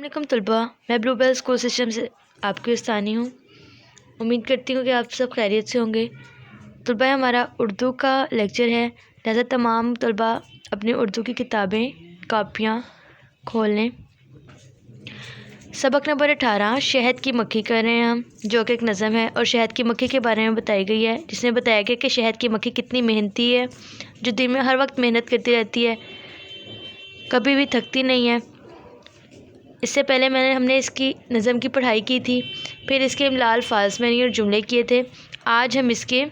अस्सलामुअलैकुम तलबा, मैं ब्लूबेल स्कूल सिस्टम से आपकी उस्तानी हूँ। उम्मीद करती हूँ कि आप सब खैरियत से होंगे। तलबा, हमारा उर्दू का लेक्चर है, लिहाजा तमाम तलबा अपनी उर्दू की किताबें कापियाँ खोल लें। सबक नंबर 18 शहद की मक्खी कर रहे हैं हम, जो कि एक नज़म है और शहद की मक्खी के बारे में बताई गई है, जिसमें बताया गया कि शहद की मक्खी कितनी मेहनती है, जो दिन में हर वक्त मेहनत करती रहती है, कभी भी थकती नहीं है। इससे पहले हमने इसकी नज़म की पढ़ाई की थी, फिर इसके इमला अल्फाज में और जुमले किए थे। आज हम इसके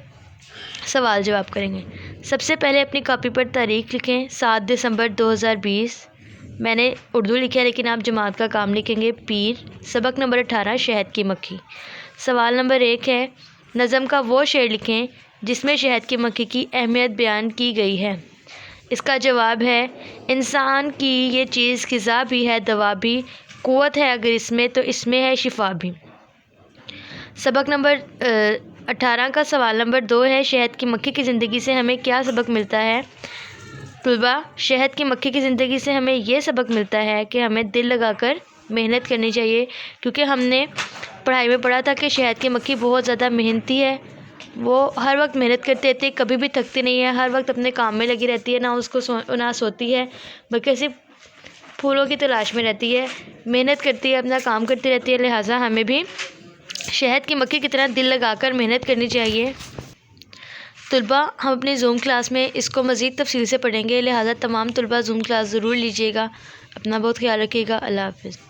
सवाल जवाब करेंगे। सबसे पहले अपनी कॉपी पर तारीख़ लिखें 7 दिसंबर 2020। मैंने उर्दू लिखा है, लेकिन आप जमात का काम लिखेंगे पीर। सबक नंबर 18 शहद की मक्खी। सवाल नंबर 1 है, नज़म का वो शेर लिखें जिसमें शहद की मक्खी की अहमियत बयान की गई है। इसका जवाब है, इंसान की ये चीज़ ग़िज़ा भी है, दवा भी, क़ुव्वत है अगर इसमें तो इसमें है शिफा भी। सबक नंबर 18 का सवाल नंबर 2 है, शहद की मक्खी की ज़िंदगी से हमें क्या सबक मिलता है। तलबा, शहद की मक्खी की ज़िंदगी से हमें ये सबक मिलता है कि हमें दिल लगाकर मेहनत करनी चाहिए, क्योंकि हमने पढ़ाई में पढ़ा था कि शहद की मक्खी बहुत ज़्यादा मेहनती है। वो हर वक्त मेहनत करती रहती है, कभी भी थकती नहीं है, हर वक्त अपने काम में लगी रहती है, ना उसको ना सोती है, बल्कि सिर्फ फूलों की तलाश में रहती है, मेहनत करती है, अपना काम करती रहती है। लिहाजा हमें भी शहद की मक्खी की तरह दिल लगाकर मेहनत करनी चाहिए। तलबा, हम अपनी जूम क्लास में इसको मज़ीद तफसील से पढ़ेंगे, लिहाजा तमाम तलबा जूम क्लास ज़रूर लीजिएगा। अपना बहुत ख्याल रखिएगा। अल्लाह हाफ़िज़।